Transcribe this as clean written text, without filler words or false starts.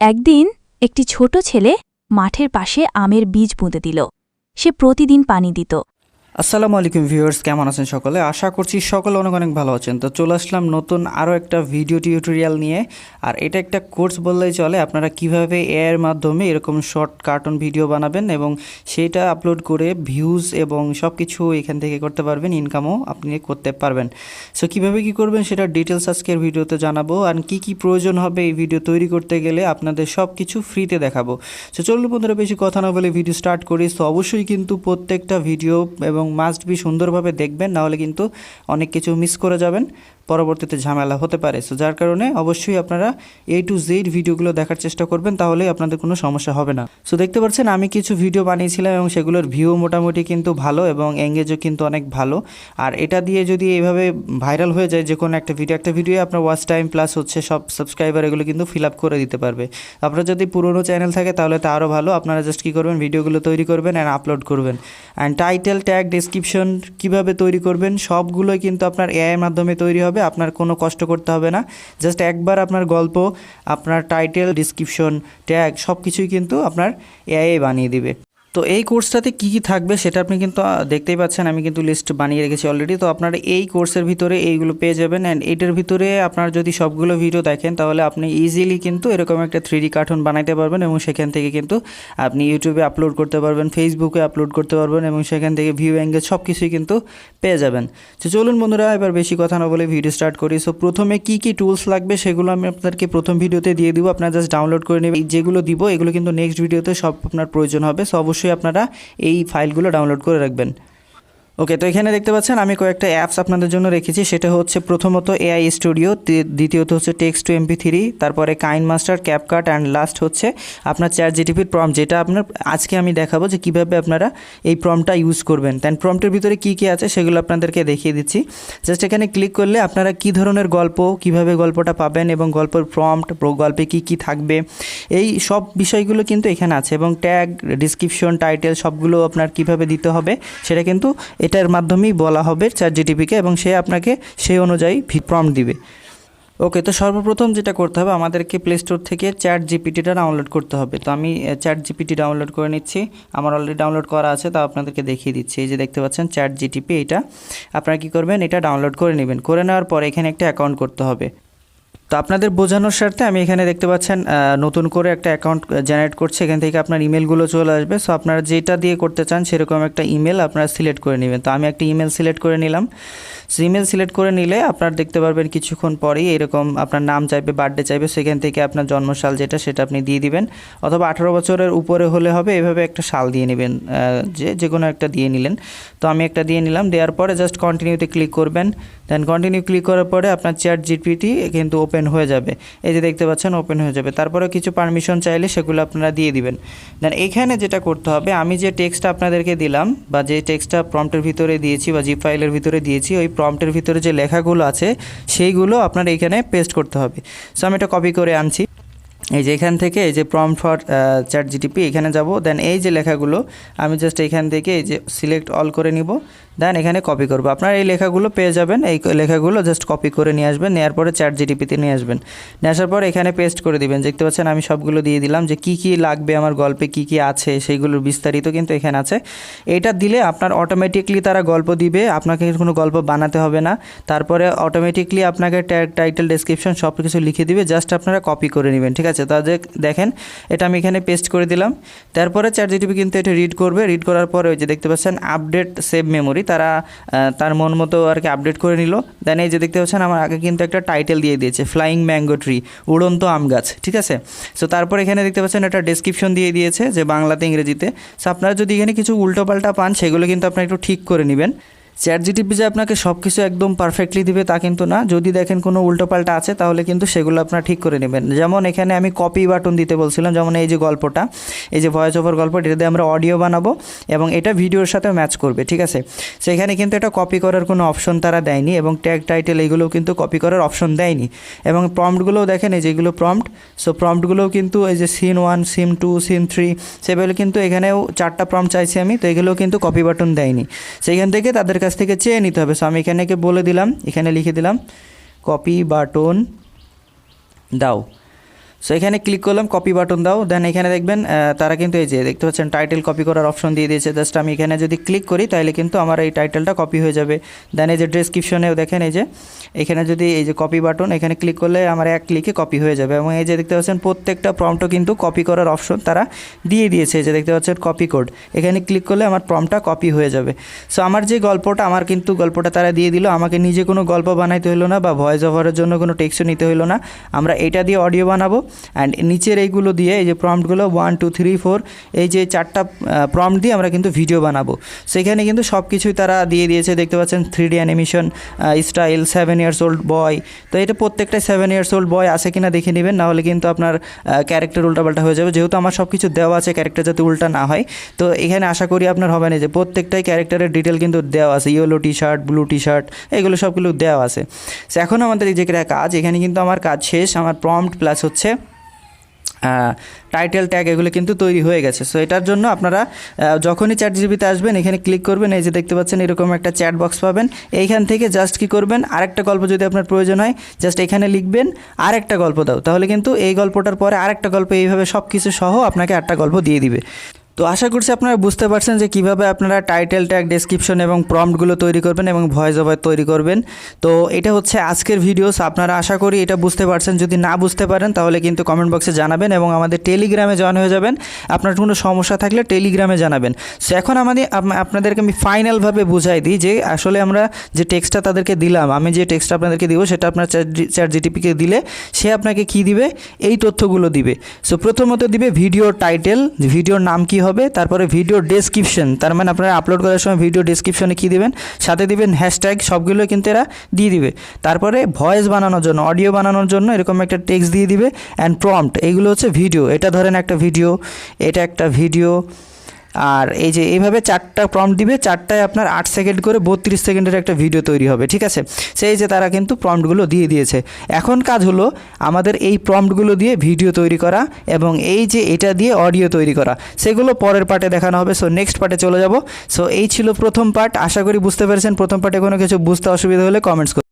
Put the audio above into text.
একদিন একটি ছোট ছেলে মাঠের পাশে আমের বীজ পুঁতে দিল। সে প্রতিদিন পানি দিত। আসসালামু আলাইকুম ভিউয়ার্স, কেমন আছেন সকলে? আশা করছি সকলে অনেক অনেক ভালো আছেন। তো চলে আসলাম নতুন আরও একটা ভিডিও টিউটোরিয়াল নিয়ে। আর এটা একটা কোর্স বললেই চলে। আপনারা কিভাবে এআই এর মাধ্যমে এরকম শর্ট কার্টুন ভিডিও বানাবেন এবং সেটা আপলোড করে ভিউজ এবং সব কিছু এখান থেকে করতে পারবেন, ইনকামও আপনি করতে পারবেন। সো কীভাবে কী করবেন সেটা ডিটেলস আজকের ভিডিওতে জানাবো। আর কী প্রয়োজন হবে এই ভিডিও তৈরি করতে গেলে আপনাদের সব কিছু ফ্রিতে দেখাবো। সো চলুন বন্ধুরা, বেশি কথা না বলে ভিডিও স্টার্ট করি। তো অবশ্যই কিন্তু প্রত্যেকটা ভিডিও এবং মাস্ট বি সুন্দরভাবে দেখবেন, নাহলে কিন্তু অনেক কিছু মিস করে যাবেন, পরবর্তীতে ঝামেলা হতে পারে। সো যার কারণে অবশ্যই আপনারা A to Z ভিডিওগুলো দেখার চেষ্টা করবেন, তাহলে আপনাদের কোনো সমস্যা হবে না। সো দেখতে পাচ্ছেন আমি কিছু ভিডিও বানিয়েছিলাম এবং সেগুলোর ভিউ মোটামুটি কিন্তু ভালো এবং এঙ্গেজও কিন্তু অনেক ভালো। আর এটা দিয়ে যদি এইভাবে ভাইরাল হয়ে যায় যে কোনো একটা ভিডিও আপনার ওয়াচ টাইম প্লাস হচ্ছে সব সাবস্ক্রাইবার এগুলো কিন্তু ফিল আপ করে দিতে পারবে। আপনার যদি পুরনো চ্যানেল থাকে তাহলে তা আরও ভালো। আপনারা জাস্ট কী করবেন, ভিডিওগুলো তৈরি করবেন অ্যান্ড আপলোড করবেন। অ্যান্ড টাইটেল, ট্যাগ, ডেসক্রিপশন কীভাবে তৈরি করবেন সবগুলোই কিন্তু আপনার এআই এর মাধ্যমে তৈরি হবে। আপনার কোনো কষ্ট করতে হবে না। জাস্ট একবার আপনার গল্প, আপনার টাইটেল, ডেসক্রিপশন, ট্যাগ সব কিছুই কিন্তু আপনার এআই বানিয়ে দিবে। তো এই কোর্সটাতে কী কী থাকবে সেটা আপনি কিন্তু দেখতেই পাচ্ছেন, আমি কিন্তু লিস্ট বানিয়ে রেখেছি অলরেডি। তো আপনারা এই কোর্সের ভিতরে এইগুলো পেয়ে যাবেন। অ্যান্ড এইটার ভিতরে আপনার যদি সবগুলো ভিডিও দেখেন তাহলে আপনি ইজিলি কিন্তু এরকম একটা 3D কার্টুন বানাইতে পারবেন এবং সেখান থেকে কিন্তু আপনি ইউটিউবে আপলোড করতে পারবেন, ফেসবুকে আপলোড করতে পারবেন এবং সেখান থেকে ভিউ, এঙ্গেজ সব কিছুই কিন্তু পেয়ে যাবেন। তো চলুন বন্ধুরা, এবার বেশি কথা না বলে ভিডিও স্টার্ট করি। সো প্রথমে কী কী টুলস লাগবে সেগুলো আমি আপনাদেরকে প্রথম ভিডিওতে দিয়ে দিব। আপনারা জাস্ট ডাউনলোড করে নেবেন। যেগুলো দিব এগুলো কিন্তু নেক্সট ভিডিওতে সব আপনার প্রয়োজন হবে। সো অবশ্যই আপনারা এই ফাইলগুলো ডাউনলোড করে রাখবেন। ওকে, তো এখানে দেখতে পাচ্ছেন আমি কয়েকটা অ্যাপস আপনাদের জন্য রেখেছি। সেটা হচ্ছে প্রথমত এআই স্টুডিও, দ্বিতীয়ত হচ্ছে টেক্সট টু MP3, তারপরে কাইনমাস্টার, ক্যাপকাট অ্যান্ড লাস্ট হচ্ছে আপনার ChatGPT প্রম্পট, যেটা আপনার আজকে আমি দেখাবো যে কীভাবে আপনারা এই প্রম্পটটা ইউজ করবেন। দেন প্রম্পটের ভিতরে কী কী আছে সেগুলো আপনাদেরকে দেখিয়ে দিচ্ছি। জাস্ট এখানে ক্লিক করলে আপনারা কী ধরনের গল্প, কীভাবে গল্পটা পাবেন এবং গল্পের প্রম্পট, গল্পে কী কী থাকবে এই সব বিষয়গুলো কিন্তু এখানে আছে। এবং ট্যাগ, ডিসক্রিপশন, টাইটেল সবগুলো আপনার কীভাবে দিতে হবে সেটা কিন্তু এটার মাধ্যমেই বলা হবে ChatGPT-কে এবং সে আপনাকে সেই অনুযায়ী প্রম্পট দিবে। ওকে, তো সর্বপ্রথম যেটা করতে হবে আমাদেরকে প্লে স্টোর থেকে ChatGPT-টা ডাউনলোড করতে হবে। তো আমি ChatGPT ডাউনলোড করে নিচ্ছি। আমার অলরেডি ডাউনলোড করা আছে, তা আপনাদেরকে দেখিয়ে দিচ্ছি। এই যে দেখতে পাচ্ছেন ChatGPT, এটা আপনারা কী করবেন, এটা ডাউনলোড করে নেবেন। করে নেওয়ার পরে এখানে একটা অ্যাকাউন্ট করতে হবে। তো আপনাদের বোঝানোর স্বার্থে আমি এখানে দেখতে পাচ্ছেন নতুন করে একটা অ্যাকাউন্ট জেনারেট করছে। এখান থেকে আপনার ইমেলগুলো চলে আসবে। সো আপনারা যেটা দিয়ে করতে চান সেরকম একটা ইমেল আপনারা সিলেক্ট করে নেবেন। তো আমি একটা ইমেল সিলেক্ট করে নিলাম। সো ইমেল সিলেক্ট করে নিলে আপনার দেখতে পারবেন কিছুক্ষণ পরেই এরকম আপনার নাম চাইবে, বার্থডে চাইবে, সেখান থেকে আপনার জন্মসাল যেটা সেটা আপনি দিয়ে দিবেন, অথবা 18 বছরের উপরে হলে হবে। এভাবে একটা সাল দিয়ে নেবেন, যে কোনো একটা দিয়ে নিলেন। তো আমি একটা দিয়ে নিলাম। দেওয়ার পরে জাস্ট কন্টিনিউতে ক্লিক করবেন। দেন কন্টিনিউ ক্লিক করার পরে আপনার ChatGPT কিন্তু ওপেন হয়ে যাবে। এই যে দেখতে পাচ্ছেন ওপেন হয়ে যাবে। তারপরে কিছু পারমিশন চাইলে সেগুলো আপনারা দিয়ে দিবেন। দেন এখানে যেটা করতে হবে, আমি যে টেক্সটটা আপনাদেরকে দিলাম বা যে টেক্সটটা প্রম্পটের ভিতরে দিয়েছি বা জিপ ফাইলের ভিতরে দিয়েছি, ওই প্রম্পটের ভিতরে যে লেখাগুলো আছে সেইগুলো আপনার এইখানে পেস্ট করতে হবে। সো আমি এটা কপি করে আনছি। এই যে এখান থেকে এই যে প্রম্পট ফর ChatGPT এখানে যাব। দেন এই যে লেখাগুলো আমি জাস্ট এখান থেকে এই যে সিলেক্ট অল করে নিব। দেন এখানে কপি করব। আপনারা এই লেখাগুলো পেয়ে যাবেন। এই লেখাগুলো জাস্ট কপি করে নিয়ে আসবেন। নেওয়ার পরে ChatGPT-তে নিয়ে আসবেন। নিয়ে আসার পর এখানে পেস্ট করে দিবেন। দেখতে পাচ্ছেন আমি সবগুলো দিয়ে দিলাম, যে কী কী লাগবে আমার গল্পে কী কী আছে সেইগুলোর বিস্তারিত কিন্তু এখানে আছে। এটা দিলে আপনার অটোমেটিকলি তারা গল্প দিবে, আপনাকে কোনো গল্প বানাতে হবে না। তারপরে অটোমেটিকলি আপনাকে ট্যাগ, টাইটেল, ডেসক্রিপশন সব কিছু লিখে দিবে। জাস্ট আপনারা কপি করে নেবেন, ঠিক আছে? তাদের দেখেন এটা আমি এখানে পেস্ট করে দিলাম। তারপরে ChatGPT কিন্তু এটা রিড করবে। রিড করার পরে ওই যে দেখতে পাচ্ছেন আপডেট সেভ মেমোরি, তারা তার মন মতো আর কি আপডেট করে নিল। দেন এই যে দেখতে পাচ্ছেন আমার আগে কিন্তু একটা টাইটেল দিয়ে দিয়েছে, ফ্লাইং ম্যাঙ্গো ট্রি, উড়ন্ত আম গাছ, ঠিক আছে? সো তারপর এখানে দেখতে পাচ্ছেন একটা ডেসক্রিপশন দিয়ে দিয়েছে, যে বাংলাতে, ইংরেজিতে। সো আপনারা যদি এখানে কিছু উল্টোপাল্টা পান সেগুলো কিন্তু আপনারা একটু ঠিক করে নেবেন। ChatGPT যে আপনাকে সব কিছু একদম পারফেক্টলি দিবে তা কিন্তু না। যদি দেখেন কোনো উল্টোপাল্টা আছে তাহলে কিন্তু সেগুলো আপনারা ঠিক করে নেবেন। যেমন এখানে আমি কপি বাটন দিতে বলছিলাম, যেমন এই যে গল্পটা, এই যে ভয়েস ওভার গল্প, এটা দিয়ে আমরা অডিও বানাবো এবং এটা ভিডিওর সাথে ম্যাচ করবে, ঠিক আছে? সেখানে কিন্তু এটা কপি করার কোনো অপশন তারা দেয়নি এবং ট্যাগ, টাইটেল এইগুলোও কিন্তু কপি করার অপশন দেয়নি। এবং প্রম্পটগুলোও দেখেন, এই যেগুলো প্রম্পট, সো প্রম্পটগুলোও কিন্তু এই যে সিন 1, সিন 2, সিন 3 সেগুলো কিন্তু এখানেও 4টা প্রম্পট চাইছি আমি, তো এগুলোও কিন্তু কপি বাটন দেয়নি। সেইখান থেকে তাদের কাছ থেকে চেয়ে নিতে হবে। সো আমি এখানে বলে দিলাম, এখানে লিখে দিলাম কপি বাটন দাও। সো এখানে ক্লিক করলাম কপি বাটন দাও, দেন এখানে দেখবেন তারা কিন্তু এই যে দেখতে পাচ্ছেন টাইটেল কপি করার অপশন দিয়ে দিয়েছে। জাস্ট আমি এখানে যদি ক্লিক করি তাহলে কিন্তু আমার এই টাইটেলটা কপি হয়ে যাবে। দেন এই যে ডেসক্রিপশনেও দেখেন এই যে এখানে যদি এই যে কপি বাটন এখানে ক্লিক করলে আমার এক ক্লিকে কপি হয়ে যাবে। এবং এই যে দেখতে পাচ্ছেন প্রত্যেকটা প্রম্পটও কিন্তু কপি করার অপশন তারা দিয়ে দিয়েছে। এই যে দেখতে পাচ্ছেন কপি কোড, এখানে ক্লিক করলে আমার প্রম্পটটা কপি হয়ে যাবে। সো আমার যে গল্পটা আমার কিন্তু গল্পটা তারা দিয়ে দিল, আমাকে নিজে কোনো গল্প বানাইতে হলো না বা ভয়েস ওভারের জন্য কোনো টেক্সটও নিতে হলো না। আমরা এটা দিয়ে অডিও বানাবো অ্যান্ড নিচের এইগুলো দিয়ে এই যে প্রম্পটগুলো 1 2 3 4 এই যে 4টা প্রম্পট দিয়ে আমরা কিন্তু ভিডিও বানাবো। সেখানে কিন্তু সব কিছুই তারা দিয়ে দিয়েছে। দেখতে পাচ্ছেন 3D animation style 7 years old বয়। তো এটা প্রত্যেকটাই 7 ইয়ার্স ওল্ড বয় আছে কিনা দেখে নেবেন, নাহলে কিন্তু আপনার ক্যারেক্টার উল্টাপাল্টা হয়ে যাবে। যেহেতু আমার সব কিছু দেওয়া আছে ক্যারেক্টার যাতে উল্টা না হয়, তো এখানে আশা করি আপনার হবে না যে প্রত্যেকটাই ক্যারেক্টারের ডিটেল কিন্তু দেওয়া আছে, yellow T shirt, blue T shirt, এগুলো সবগুলো দেওয়া আছে। সো এখন আমাদের এই যে কাজ, এখানে কিন্তু আমার কাজ শেষ। আমার প্রম্পট প্লাস হচ্ছে টাইটেল ট্যাগ এগুলো কিন্তু তৈরি হয়ে গেছে। সো এটার জন্য আপনারা যখনই ChatGPT আসবেন এখানে ক্লিক করবেন, এই যে দেখতে পাচ্ছেন এরকম একটা চ্যাট বক্স পাবেন। এইখান থেকে জাস্ট কী করবেন, আরেকটা গল্প যদি আপনার প্রয়োজন হয় জাস্ট এখানে লিখবেন আরেকটা গল্প দাও, তাহলে কিন্তু এই গল্পটার পরে আরেকটা গল্প এইভাবে সব কিছু সহ আপনাকে একটা গল্প দিয়ে দিবে। তো আশা করছি আপনারা বুঝতে পারছেন যে কীভাবে আপনারা টাইটেল ট্যাগ, ডেসক্রিপশন এবং প্রম্পটগুলো তৈরি করবেন এবং ভয়েস ওভার তৈরি করবেন। তো এটা হচ্ছে আজকের ভিডিও। আপনারা আশা করি এটা বুঝতে পারছেন। যদি না বুঝতে পারেন তাহলে কিন্তু কমেন্ট বক্সে জানাবেন এবং আমাদের টেলিগ্রামে জয়েন হয়ে যাবেন। আপনার কোনো সমস্যা থাকলে টেলিগ্রামে জানাবেন। সো এখন আপনাদেরকে আমি ফাইনালভাবে বুঝাই দিই যে আসলে আমরা যে টেক্সটটা তাদেরকে দিলাম, আমি যে টেক্সটটা আপনাদেরকে দিব সেটা আপনার ChatGPTকে দিলে সে আপনাকে কী দিবে, এই তথ্যগুলো দিবে। সো প্রথমত দিবে ভিডিও টাইটেল, ভিডিওর নাম কী হবে, তারপরে ভিডিও ডেসক্রিপশন, তার মানে আপনারা আপলোড করার সময় ভিডিও ডেসক্রিপশনে কী দিবেন, সাথে দিবেন হ্যাশট্যাগ, সবগুলো কিন্তু এরা দিয়ে দিবে। তারপরে ভয়েস বানানোর জন্য, অডিও বানানোর জন্য এরকম একটা টেক্সট দিয়ে দিবে অ্যান্ড প্রম্পট, এইগুলো হচ্ছে ভিডিও। এটা ধরেন একটা ভিডিও, এটা একটা ভিডিও, আর এই যে এইভাবে 4টা প্রম্পট দিবে, 4টায় আপনার 8 সেকেন্ড করে 32 সেকেন্ডের একটা ভিডিও তৈরি হবে। ঠিক আছে, সেই যে তারা কিন্তু প্রম্পটগুলো দিয়ে দিয়েছে। এখন কাজ হলো আমাদের এই প্রম্পটগুলো দিয়ে ভিডিও তৈরি করা এবং এই যে এটা দিয়ে অডিও তৈরি করা, সেগুলো পরের পার্টে দেখানো হবে। সো নেক্সট পার্টে চলে যাব। সো এই ছিল প্রথম পার্ট। আশা করি বুঝতে পেরেছেন। প্রথম পার্টে কোনো কিছু বুঝতে অসুবিধা হলে কমেন্টস করুন।